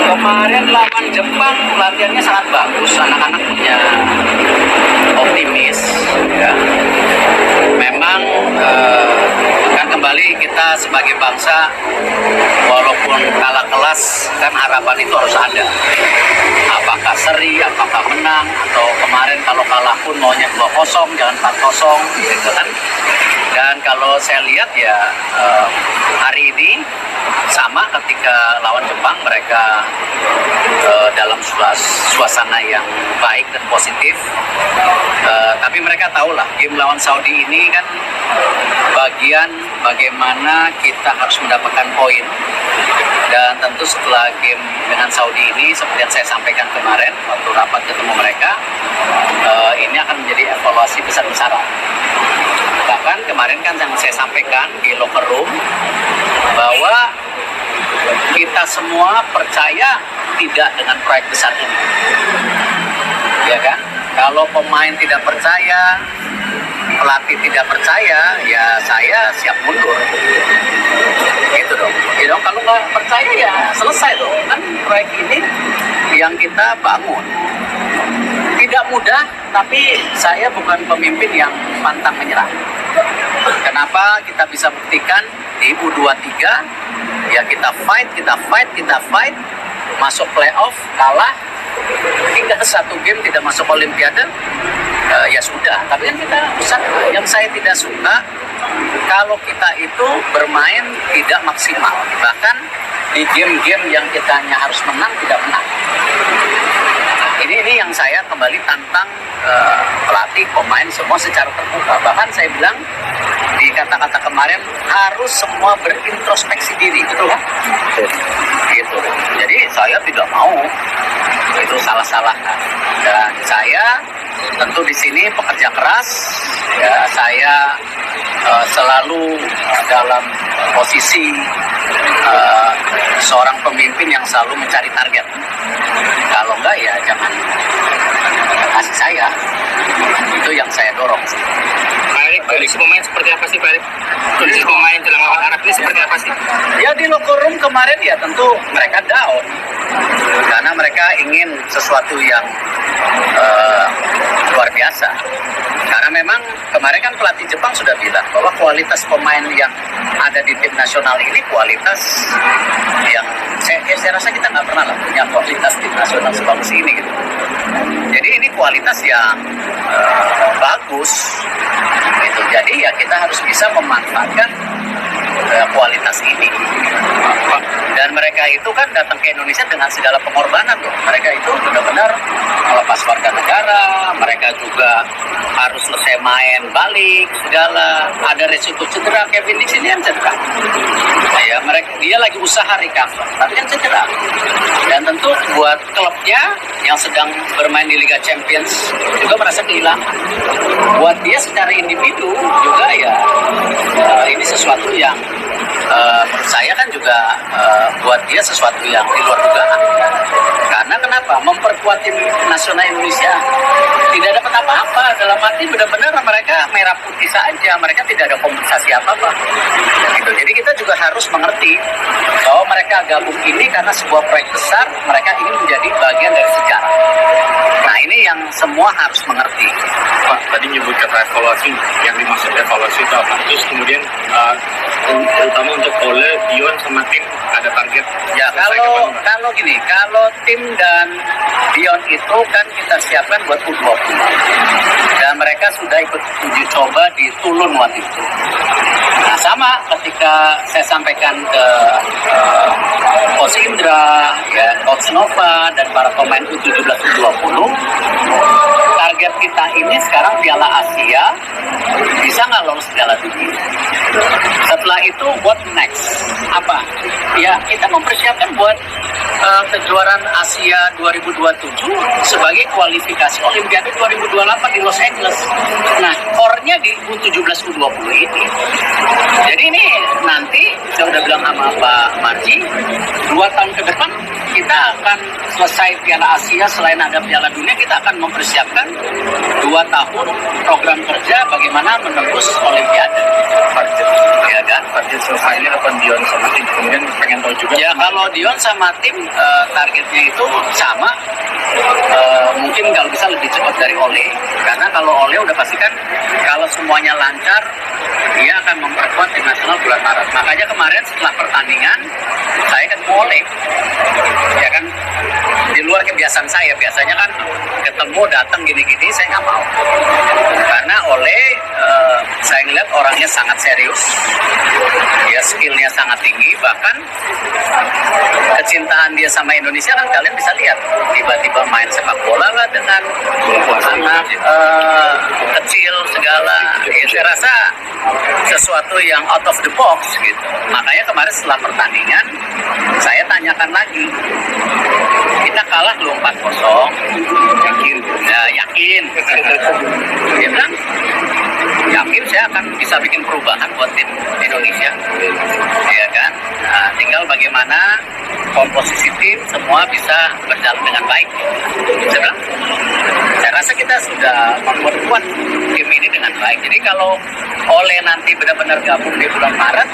Kemarin lawan Jepang latihannya sangat bagus, anak-anak punya optimis ya. Memang akan kembali kita sebagai bangsa walaupun kalah kelas kan harapan itu harus ada. Apakah seri, apakah menang, atau kemarin kalau kalah pun maunya 2-0 jangan 4-0 gitu kan. Dan kalau saya lihat ya hari ini sama ketika lawan Jepang mereka dalam suasana yang baik dan positif. Tapi mereka tahulah game lawan Saudi ini kan bagian bagaimana kita harus mendapatkan poin. Dan tentu setelah game dengan Saudi ini seperti yang saya sampaikan kemarin waktu rapat ketemu mereka, ini akan menjadi evaluasi besar-besaran. Bahkan kemarin kan yang saya sampaikan di locker room bahwa kita semua percaya tidak dengan proyek besar ini, ya kan? Kalau pemain tidak percaya, pelatih tidak percaya, ya saya siap mundur. Gitu dong. Ya dong, kalau nggak percaya ya selesai dong. Kan proyek ini yang kita bangun. Tidak mudah, tapi saya bukan pemimpin yang pantang menyerah. Kenapa kita bisa buktikan di U23 ya kita fight, masuk playoff, kalah, tinggal satu game tidak masuk Olimpiade, ya sudah. Tapi kan kita usaha. Yang saya tidak suka kalau kita itu bermain tidak maksimal, bahkan di game-game yang kita hanya harus menang tidak menang. Ini yang saya kembali tantang pelatih, pemain semua secara terbuka. Bahkan saya bilang di kata-kata kemarin harus semua berintrospeksi diri, betul kan? Gitu. Jadi saya tidak mau itu salah-salahkan. Dan saya tentu di sini pekerja keras. Ya, saya selalu dalam posisi seorang pemimpin yang selalu mencari target. Kalau enggak ya jangan kasih saya. Itu yang saya dorong. Pak Erik, kondisi pemain seperti apa sih Pak Erik? Kondisi pemain jelang lawan Arab ini seperti apa sih? Ya di locker room kemarin ya tentu mereka down. Karena mereka ingin sesuatu yang luar biasa. Karena memang kemarin kan pelatih Jepang sudah bilang bahwa kualitas pemain yang ada di tim nasional ini kualitas yang saya rasa kita nggak pernah lah punya kualitas tim nasional sebagus ini gitu. Jadi ini kualitas yang bagus gitu. Jadi ya kita harus bisa memanfaatkan kualitas ini. Dan mereka itu kan datang ke Indonesia dengan segala pengorbanan tuh. Mereka itu benar-benar melepas warga negara, mereka juga harus selesai main balik segala. Ada resiko cedera, Kevin di sini yang cedera. Ya dia lagi usaha recover, tapi kan cedera. Dan tentu buat klubnya yang sedang bermain di Liga Champions juga merasa kehilangan. Buat dia secara individu juga ya ini sesuatu yang menurut saya kan juga buat dia sesuatu yang di luar dugaan. Karena kenapa? Memperkuat tim nasional Indonesia tidak dapat apa-apa. Dalam arti benar-benar mereka merah putih saja. Mereka tidak ada kompensasi apa-apa. Gitu. Jadi kita juga harus mengerti bahwa mereka gabung ini karena sebuah proyek besar. Mereka ingin menjadi bagian dari sejarah. Nah ini yang semua harus mengerti. Pak, tadi nyebut kata evaluasi, yang dimaksud evaluasi itu apa? Terus kemudian terutama untuk Ole, Dion sama tim ada target? Ya kalau gini, kalau tim dan Dion itu kan kita siapkan buat U20 dan mereka sudah ikut uji coba di Tulun waktu itu. Nah sama ketika saya sampaikan ke Coach Indra, ya, Coach Nova dan para pemain U17 U20, target kita ini sekarang Piala Asia, bisa nggak lolos Piala Dunia? Setelah itu what next? Apa? Ya kita mempersiapkan buat kejuaraan Asia 2027 sebagai kualifikasi Olimpiade 2028 di Los Angeles. Nah, core-nya di U17 U20 ini. Jadi ini nanti saya udah bilang sama Pak Marji, 2 tahun ke depan kita kita akan selesai Piala Asia, selain ada Piala Dunia, kita akan mempersiapkan 2 tahun program kerja bagaimana menembus Olimpiade. Ya kan? Target selesainya kapan Dion sama tim? Kemudian pengen tahu juga. Ya kalau Dion sama tim targetnya itu sama. Mungkin kalau bisa lebih cepat dari Ole, karena kalau Ole udah pastikan kalau semuanya lancar dia akan memperkuat tim nasional bulan Maret. Makanya kemarin setelah pertandingan saya ketemu Ole, ya kan, di luar kebiasaan saya. Biasanya kan ketemu datang gini-gini saya nggak mau, karena Ole saya ngeliat orangnya sangat serius, ya skillnya sangat tinggi, bahkan kecintaan dia sama Indonesia kan kalian bisa lihat, tiba-tiba main sepak bola lah dengan anak kecil segala. Ya, saya rasa sesuatu yang out of the box gitu. Makanya kemarin setelah pertandingan saya tanyakan lagi, kita kalah loh 4-0, yakin? Ya yakin. Dia bilang yakin saya akan bisa bikin perubahan buat tim Indonesia, ya kan? Nah, tinggal bagaimana komposisi tim semua bisa berjalan dengan baik. Saya rasa kita sudah memperkuat tim ini dengan baik. Jadi kalau Ole nanti benar-benar gabung di bulan Maret,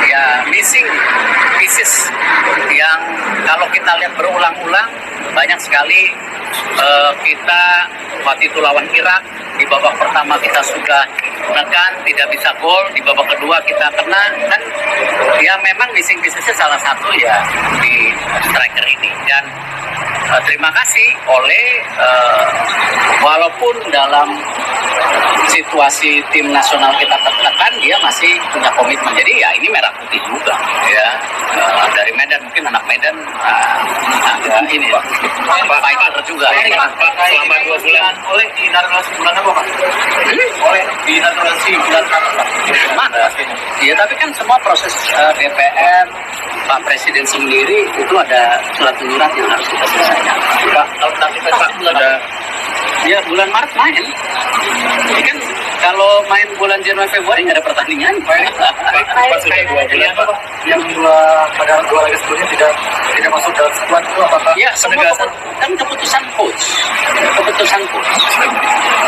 ya missing pieces yang kalau kita lihat berulang-ulang banyak sekali. Kita waktu itu lawan Irak, di babak pertama kita sudah menekan, tidak bisa gol, di babak kedua kita kena, kan ya memang missing piecesnya salah satu ya di striker ini. Dan terima kasih Ole, walaupun dalam situasi tim nasional kita tertekan, dia masih punya komitmen. Jadi ya ini merah putih juga ya, dari Medan, mungkin anak Medan agak ini ya, fighter juga. Selama 2 bulan Oleh di naturalisasi bulan apa Pak? Oleh di naturalisasi bulan apa Pak? Mana? Iya, tapi kan semua proses DPR, Pak Presiden sendiri itu ada surat menyurat yang harus kita selesaikan. Pak, nanti Pak sudah. Ya bulan Maret main. Ini kan kalau main bulan Januari Februari nggak ada pertandingan. Pak sudah 2 bulan Pak. Yang pada 2 laga sebelumnya tidak masuk dalam skuad itu apakah? Ya semua kan keputusan coach.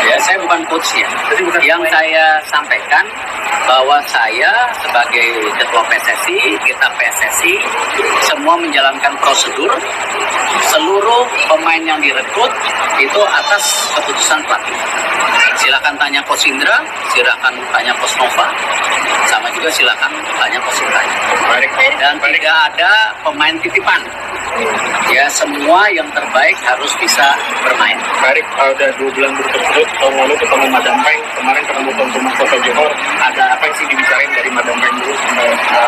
Ya saya bukan coachnya. Jadi bukan yang saya sampaikan bahwa saya sebagai ketua PSSI, kita PSSI semua menjalankan prosedur. Seluruh pemain yang direkrut itu atas keputusan pelatih. Silakan tanya Coach Indra, silakan tanya Coach Nova, sama juga silakan tanya Coach Indra. Dan tidak ada pemain titipan. Ya semua yang terbaik harus bisa bermain. Baik, ada 2 bulan berturut-turut tahun lalu ketemu Madam Peng, kemarin ketemu Tuan Rumah Kota Johor. Ada apa yang sih dibicarain dari Madam Peng dulu?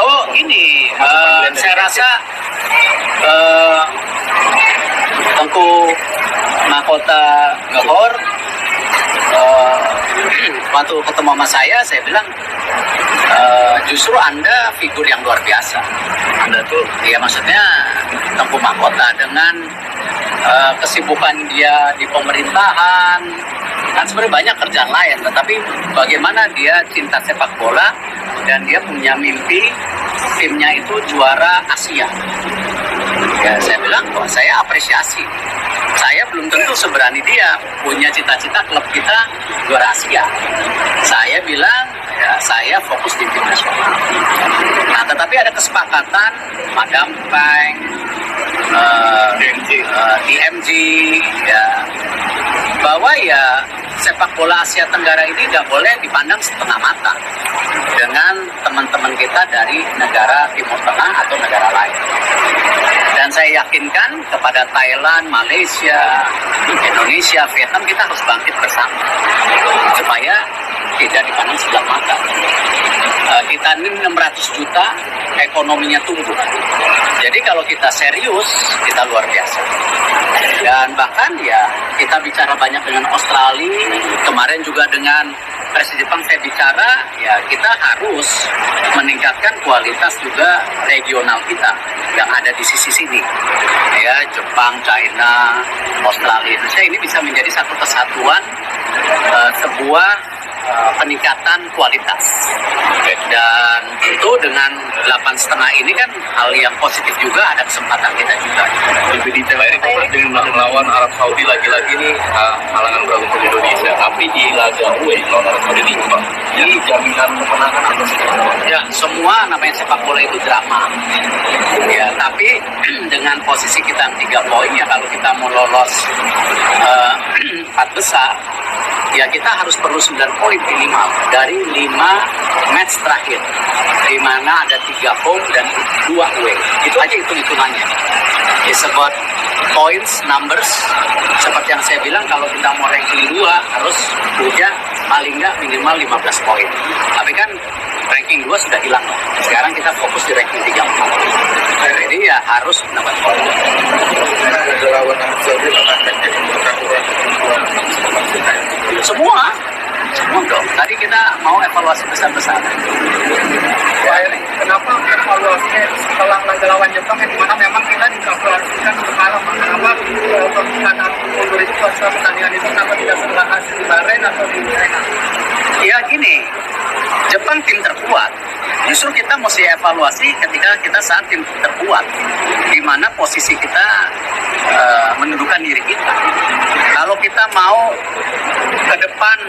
Oh ini, saya rasa Tengku Mahkota Johor waktu ketemu sama saya bilang justru Anda figur yang luar biasa. Anda tuh ya maksudnya Tengku Mahkota dengan kesibukan dia di pemerintahan, kan sebenarnya banyak kerjaan lain, tetapi bagaimana dia cinta sepak bola dan dia punya mimpi timnya itu juara Asia. Ya saya bilang bahwa saya apresiasi. Saya belum tentu seberani dia punya cita-cita klub kita juara Asia. Saya bilang ya saya fokus di tim nasional. Nah tetapi ada kesepakatan Madam Peng, DMG ya, bahwa ya sepak bola Asia Tenggara ini nggak boleh dipandang setengah mata dengan teman-teman kita dari negara Timur Tengah atau negara lain. Dan saya yakinkan kepada Thailand, Malaysia, Indonesia, Vietnam, kita harus bangkit bersama supaya tidak dipandang sebelah mata. Kita ini 600 juta, ekonominya tumbuh. Jadi kalau kita serius, kita luar biasa. Dan bahkan ya kita bicara banyak dengan Australia, kemarin juga dengan Presiden Jepang saya bicara, ya kita harus meningkatkan kualitas juga regional kita yang ada di sisi sini. Ya, Jepang, China, Australia, Indonesia ini bisa menjadi satu kesatuan, sebuah peningkatan kualitas. Dan tentu dengan 8,5 ini kan hal yang positif juga, ada kesempatan kita juga. Lebih detail lagi Pak, dengan melawan Arab Saudi lagi-lagi nih halangan berat untuk Indonesia. Tapi di laga away lawan Arab Saudi ini Pak, ini jaminan kemenangan atau seperti apa? Ya, semua namanya sepak bola itu drama. Ya, tapi dengan posisi kita 3 poin ya, kalau kita mau lolos 4 besar, ya kita harus perlu 9 poin minimal dari 5 match terakhir, di mana ada 3 home dan 2 away. Itu aja hitung-hitungannya. It's about points, numbers. Seperti yang saya bilang, kalau kita mau ranking 2 harus punya paling nggak minimal 15 poin. Tapi kan ranking 2 sudah hilang. Sekarang kita fokus di ranking 3. Jadi ya harus mendapat poin. Lawan Arab Saudi akan jadi Semua dong. Tadi kita mau evaluasi besar-besaran. Pak Eri, kenapa evaluasinya setelah laga lawan Jepang yang dimana memang kita dikalkulasikan untuk kalah? Kenapa pertandingan mundur itu pasal pertandingan itu kenapa tidak setelah hasil di Bahrain atau di China? Ya gini, Jepang tim terkuat. Justru kita mesti evaluasi ketika kita saat tim terkuat, di mana posisi kita mendudukan diri kita. Kalau kita mau ke depan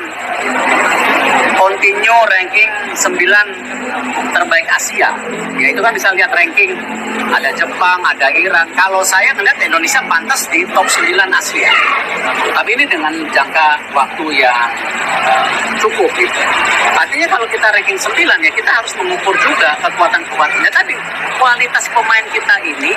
continue ranking 9 terbaik Asia, ya itu kan bisa lihat ranking, ada Jepang, ada Iran. Kalau saya melihat Indonesia pantas di top 9 Asia. Tapi ini dengan jangka waktu yang cukup gitu. Artinya kalau kita ranking 9 ya kita harus mengukur juga kekuatan-kekuatannya tadi. Kualitas pemain kita ini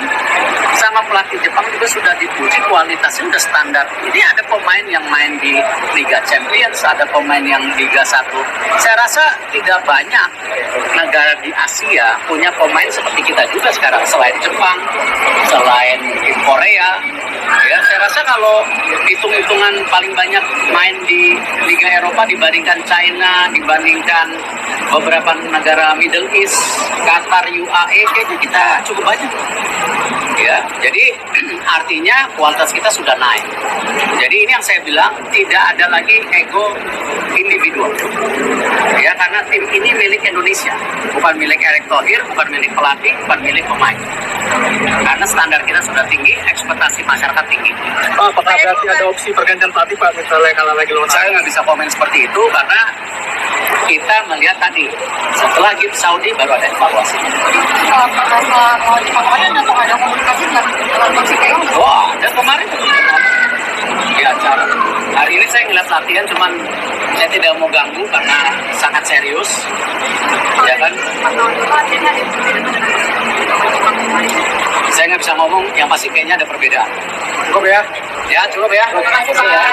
sama pelatih Jepang juga sudah dipuji, kualitasnya sudah standar. Ini ada pemain yang main di Liga Champions, ada pemain yang Liga 1. Saya rasa tidak banyak negara di Asia punya pemain seperti kita juga sekarang, selain Jepang, selain Korea. Ya, saya rasa kalau hitung-hitungan paling banyak main di Liga Eropa dibandingkan China, dibandingkan beberapa negara Middle East, Qatar, UAE, kayaknya kita cukup banyak. Ya, jadi artinya kualitas kita sudah naik. Jadi ini yang saya bilang, tidak ada lagi ego individual. Ya, karena tim ini milik Indonesia, bukan milik Erick Thohir, bukan milik pelatih, bukan milik pemain. Karena standar kita sudah tinggi, ekspektasi masyarakat tinggi. Pak, apakah berarti ada opsi pergantian pelatih Pak, misalnya kalau lagi lawan Saya nggak bisa komen seperti itu karena kita melihat tadi setelah game Saudi baru ada evaluasi. Mau dipakai atau ada komunikasi nggak dengan Coach Sinteyong? Wah, dan kemarin di acara. Hari ini saya ngeliat latihan, cuman saya tidak mau ganggu karena sangat serius. Ya kan? Saya nggak bisa ngomong, yang pasti kayaknya ada perbedaan. Cukup ya? Ya, cukup ya. Terima kasih, Pak. Ya.